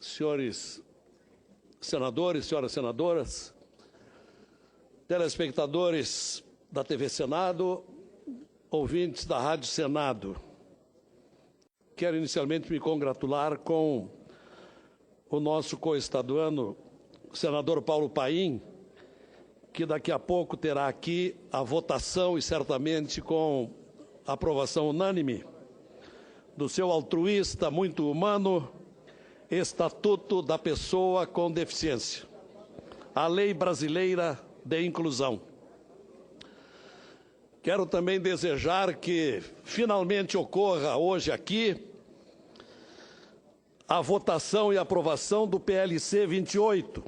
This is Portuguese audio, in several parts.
senhores senadores, senhoras senadoras, telespectadores da TV Senado, ouvintes da Rádio Senado. Quero inicialmente me congratular com o nosso coestaduano, o senador Paulo Paim, que daqui a pouco terá aqui a votação e certamente com aprovação unânime do seu altruísta, muito humano, Estatuto da Pessoa com Deficiência, a Lei Brasileira de Inclusão. Quero também desejar que finalmente ocorra hoje aqui a votação e aprovação do PLC 28.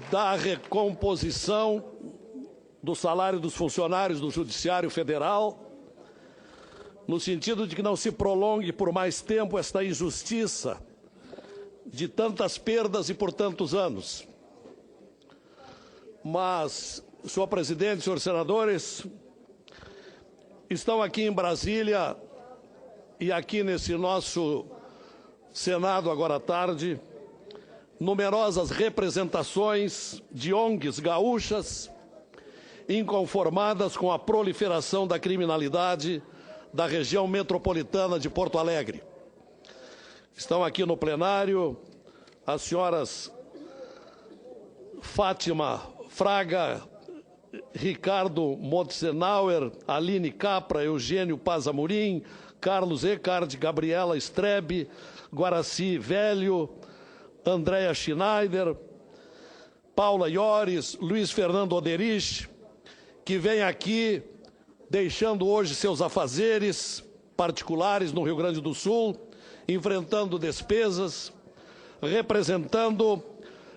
Da recomposição do salário dos funcionários do Judiciário Federal, no sentido de que não se prolongue por mais tempo esta injustiça de tantas perdas e por tantos anos. Mas, senhor presidente, senhores senadores, estão aqui em Brasília e aqui nesse nosso Senado agora à tarde, numerosas representações de ONGs gaúchas inconformadas com a proliferação da criminalidade da região metropolitana de Porto Alegre. Estão aqui no plenário as senhoras Fátima Fraga, Ricardo Motzenauer, Aline Capra, Eugênio Paz Amorim, Carlos Eckard, Gabriela Strebe, Guaraci Velho, Andréa Schneider, Paula Iores, Luiz Fernando Oderich, que vem aqui deixando hoje seus afazeres particulares no Rio Grande do Sul, enfrentando despesas, representando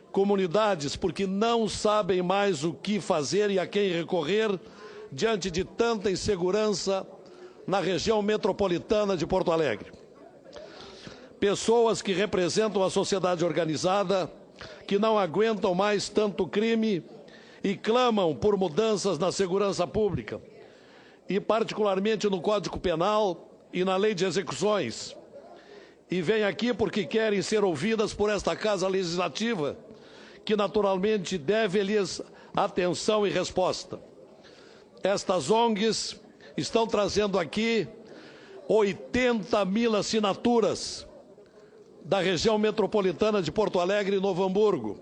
comunidades porque não sabem mais o que fazer e a quem recorrer diante de tanta insegurança na região metropolitana de Porto Alegre. Pessoas que representam a sociedade organizada, que não aguentam mais tanto crime e clamam por mudanças na segurança pública, e particularmente no Código Penal e na Lei de Execuções. E vêm aqui porque querem ser ouvidas por esta Casa Legislativa, que naturalmente deve-lhes atenção e resposta. Estas ONGs estão trazendo aqui 80 mil assinaturas da região metropolitana de Porto Alegre e Novo Hamburgo.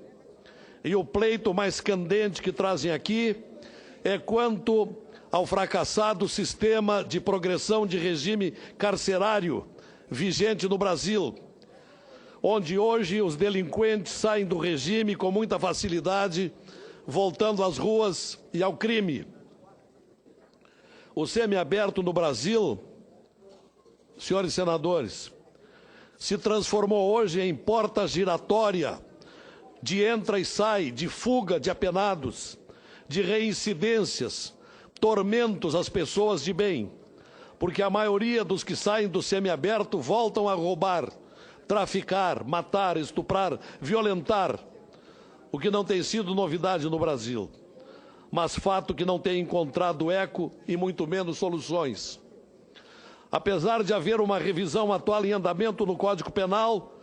E o pleito mais candente que trazem aqui é quanto ao fracassado sistema de progressão de regime carcerário vigente no Brasil, onde hoje os delinquentes saem do regime com muita facilidade, voltando às ruas e ao crime. O semiaberto no Brasil, senhores senadores, se transformou hoje em porta giratória de entra e sai, de fuga de apenados, de reincidências, tormentos às pessoas de bem, porque a maioria dos que saem do semiaberto voltam a roubar, traficar, matar, estuprar, violentar, o que não tem sido novidade no Brasil, mas fato que não tem encontrado eco e muito menos soluções. Apesar de haver uma revisão atual em andamento no Código Penal,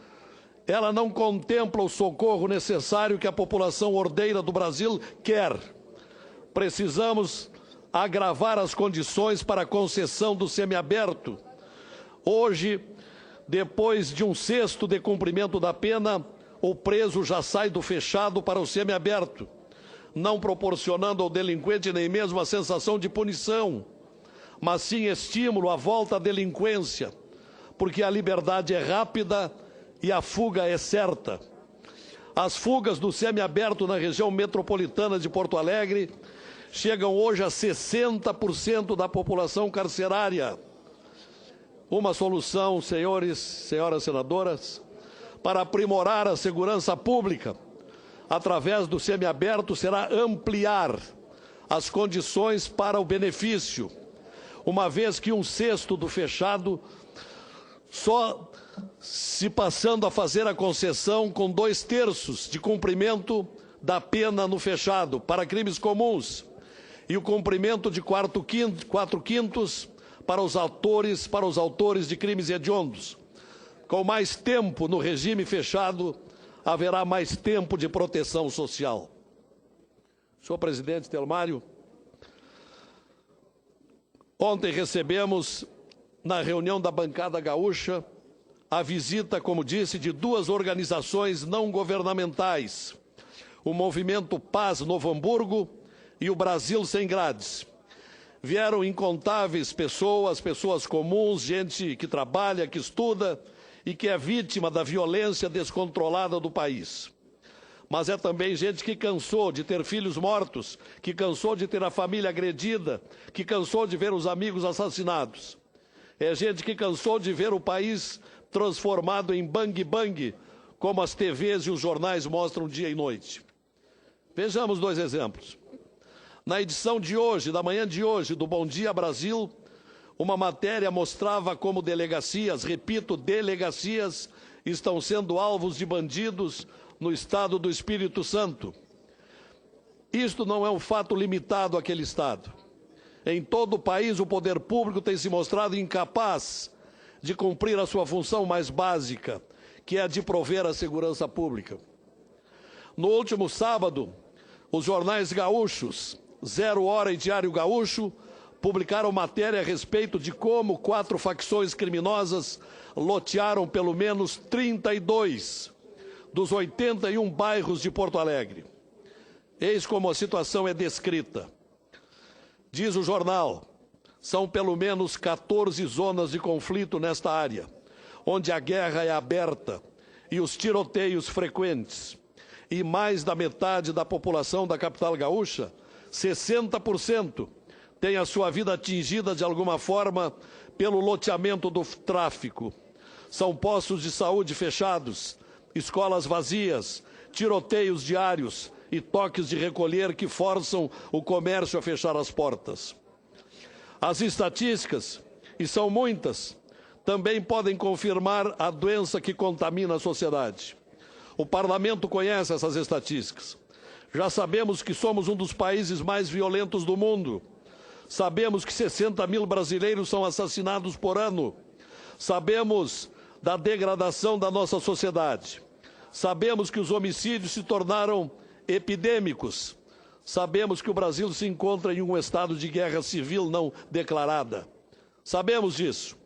ela não contempla o socorro necessário que a população ordeira do Brasil quer. Precisamos agravar as condições para a concessão do semiaberto. Hoje, depois de 1/6 de cumprimento da pena, o preso já sai do fechado para o semiaberto, não proporcionando ao delinquente nem mesmo a sensação de punição, mas sim estímulo à volta à delinquência, porque a liberdade é rápida e a fuga é certa. As fugas do semiaberto na região metropolitana de Porto Alegre chegam hoje a 60% da população carcerária. Uma solução, senhores, senhoras senadoras, para aprimorar a segurança pública, através do semiaberto, será ampliar as condições para o benefício, uma vez que 1/6 do fechado só se passando a fazer a concessão com 2/3 de cumprimento da pena no fechado para crimes comuns e o cumprimento de 4/5 para os autores de crimes hediondos. Com mais tempo no regime fechado, haverá mais tempo de proteção social. Senhor presidente Telmário, ontem recebemos, na reunião da bancada gaúcha, a visita, como disse, de duas organizações não governamentais, o Movimento Paz Novo Hamburgo e o Brasil Sem Grades. Vieram incontáveis pessoas comuns, gente que trabalha, que estuda e que é vítima da violência descontrolada do país. Mas é também gente que cansou de ter filhos mortos, que cansou de ter a família agredida, que cansou de ver os amigos assassinados. É gente que cansou de ver o país transformado em bang-bang, como as TVs e os jornais mostram dia e noite. Vejamos dois exemplos. Na edição de hoje, da manhã de hoje, do Bom Dia Brasil, uma matéria mostrava como delegacias, repito, delegacias, estão sendo alvos de bandidos no estado do Espírito Santo. Isto não é um fato limitado àquele estado. Em todo o país, o poder público tem se mostrado incapaz de cumprir a sua função mais básica, que é a de prover a segurança pública. No último sábado, os jornais gaúchos, Zero Hora e Diário Gaúcho, publicaram matéria a respeito de como 4 facções criminosas lotearam pelo menos 32 dos 81 bairros de Porto Alegre. Eis como a situação é descrita. Diz o jornal, são pelo menos 14 zonas de conflito nesta área, onde a guerra é aberta e os tiroteios frequentes. E mais da metade da população da capital gaúcha, 60%, tem a sua vida atingida de alguma forma pelo loteamento do tráfico. São postos de saúde fechados, escolas vazias, tiroteios diários e toques de recolher que forçam o comércio a fechar as portas. As estatísticas, e são muitas, também podem confirmar a doença que contamina a sociedade. O Parlamento conhece essas estatísticas. Já sabemos que somos um dos países mais violentos do mundo. Sabemos que 60 mil brasileiros são assassinados por ano. Sabemos da degradação da nossa sociedade. Sabemos que os homicídios se tornaram epidêmicos. Sabemos que o Brasil se encontra em um estado de guerra civil não declarada. Sabemos disso.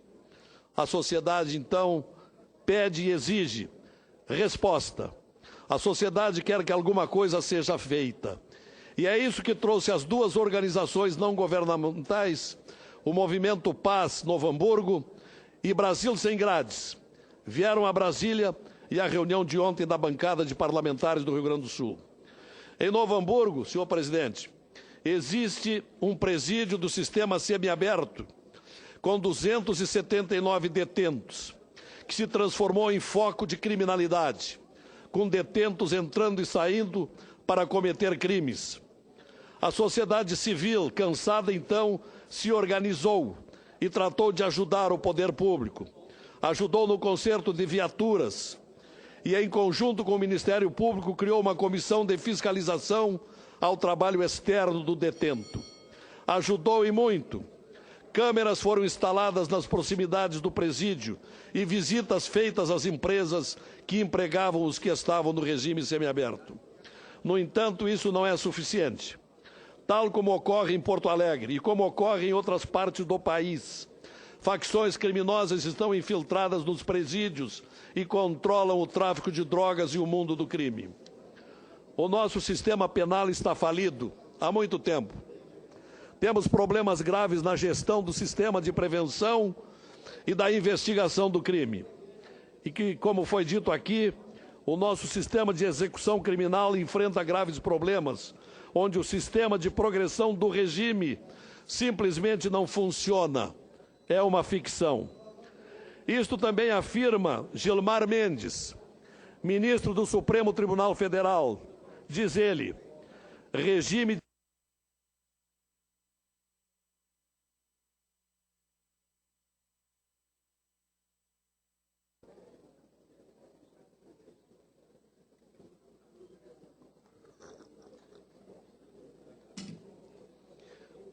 A sociedade, então, pede e exige resposta. A sociedade quer que alguma coisa seja feita. E é isso que trouxe as duas organizações não governamentais, o Movimento Paz Novo Hamburgo e Brasil Sem Grades. Vieram a Brasília e à reunião de ontem da bancada de parlamentares do Rio Grande do Sul. Em Novo Hamburgo, senhor presidente, existe um presídio do sistema semiaberto, com 279 detentos, que se transformou em foco de criminalidade, com detentos entrando e saindo para cometer crimes. A sociedade civil, cansada então, se organizou e tratou de ajudar o poder público. Ajudou no conserto de viaturas e, em conjunto com o Ministério Público, criou uma comissão de fiscalização ao trabalho externo do detento. Ajudou e muito. Câmeras foram instaladas nas proximidades do presídio e visitas feitas às empresas que empregavam os que estavam no regime semiaberto. No entanto, isso não é suficiente. Tal como ocorre em Porto Alegre e como ocorre em outras partes do país, facções criminosas estão infiltradas nos presídios e controlam o tráfico de drogas e o mundo do crime. O nosso sistema penal está falido há muito tempo. Temos problemas graves na gestão do sistema de prevenção e da investigação do crime. E que, como foi dito aqui, o nosso sistema de execução criminal enfrenta graves problemas, onde o sistema de progressão do regime simplesmente não funciona. É uma ficção. Isto também afirma Gilmar Mendes, ministro do Supremo Tribunal Federal. Diz ele, regime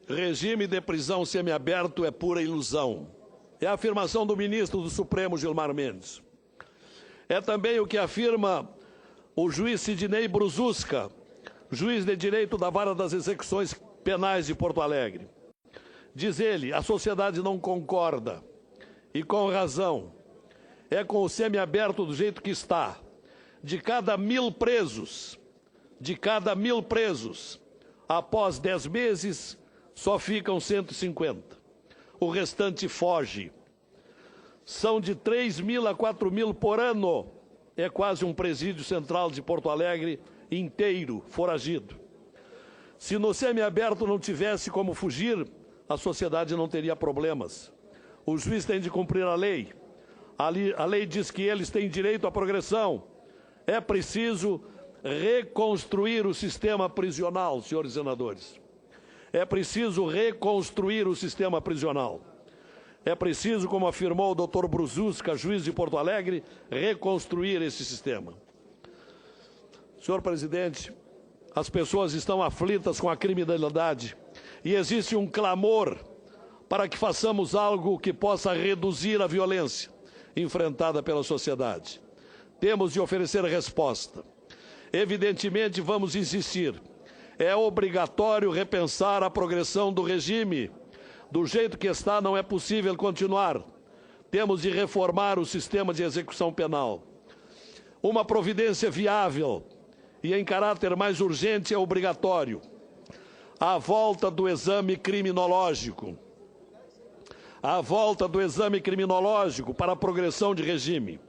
regime de prisão semiaberto é pura ilusão. É a afirmação do ministro do Supremo, Gilmar Mendes. É também o que afirma o juiz Sidnei Brususka, juiz de direito da Vara das Execuções Penais de Porto Alegre. Diz ele, a sociedade não concorda, e com razão. É com o semiaberto do jeito que está. De cada 1.000 presos, após 10 meses, só ficam 150. O restante foge. São de 3.000 a 4.000 por ano. É quase um presídio central de Porto Alegre inteiro, foragido. Se no semiaberto não tivesse como fugir, a sociedade não teria problemas. O juiz tem de cumprir a lei. A lei diz que eles têm direito à progressão. É preciso reconstruir o sistema prisional, senhores senadores. É preciso reconstruir o sistema prisional. É preciso, como afirmou o doutor Brususka, juiz de Porto Alegre, reconstruir esse sistema. Senhor presidente, as pessoas estão aflitas com a criminalidade e existe um clamor para que façamos algo que possa reduzir a violência enfrentada pela sociedade. Temos de oferecer resposta. Evidentemente, vamos insistir. É obrigatório repensar a progressão do regime. Do jeito que está, não é possível continuar. Temos de reformar o sistema de execução penal. Uma providência viável e em caráter mais urgente é obrigatório. A volta do exame criminológico. A volta do exame criminológico para a progressão de regime.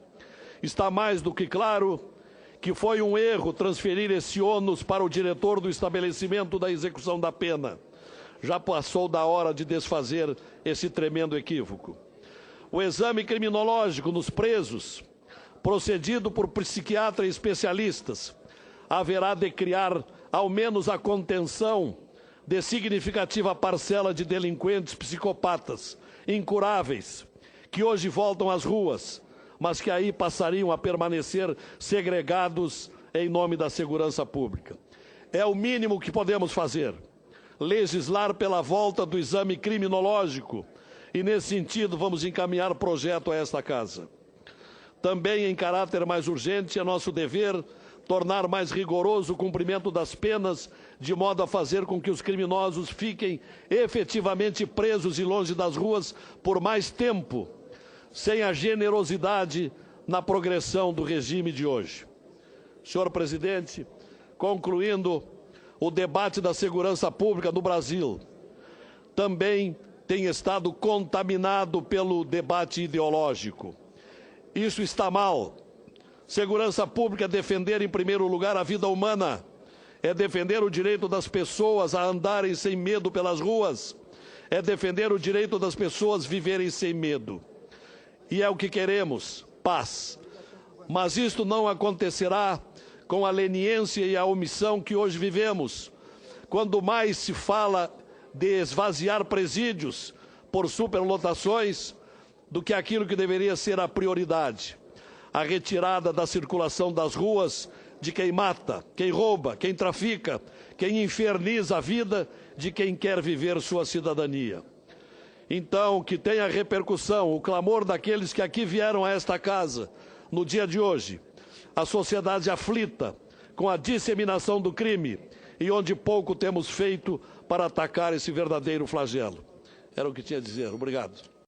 Está mais do que claro que foi um erro transferir esse ônus para o diretor do estabelecimento da execução da pena. Já passou da hora de desfazer esse tremendo equívoco. O exame criminológico nos presos, procedido por psiquiatras e especialistas, haverá de criar ao menos a contenção de significativa parcela de delinquentes psicopatas, incuráveis, que hoje voltam às ruas, mas que aí passariam a permanecer segregados em nome da segurança pública. É o mínimo que podemos fazer, legislar pela volta do exame criminológico, e nesse sentido vamos encaminhar projeto a esta Casa. Também em caráter mais urgente é nosso dever tornar mais rigoroso o cumprimento das penas, de modo a fazer com que os criminosos fiquem efetivamente presos e longe das ruas por mais tempo, sem a generosidade na progressão do regime de hoje. Senhor presidente, concluindo, o debate da segurança pública no Brasil também tem estado contaminado pelo debate ideológico. Isso está mal. Segurança pública é defender, em primeiro lugar, a vida humana. É defender o direito das pessoas a andarem sem medo pelas ruas. É defender o direito das pessoas viverem sem medo. E é o que queremos, paz. Mas isto não acontecerá com a leniência e a omissão que hoje vivemos, quando mais se fala de esvaziar presídios por superlotações do que aquilo que deveria ser a prioridade. A retirada da circulação das ruas de quem mata, quem rouba, quem trafica, quem inferniza a vida de quem quer viver sua cidadania. Então, que tenha repercussão o clamor daqueles que aqui vieram a esta casa no dia de hoje, a sociedade aflita com a disseminação do crime e onde pouco temos feito para atacar esse verdadeiro flagelo. Era o que tinha a dizer. Obrigado.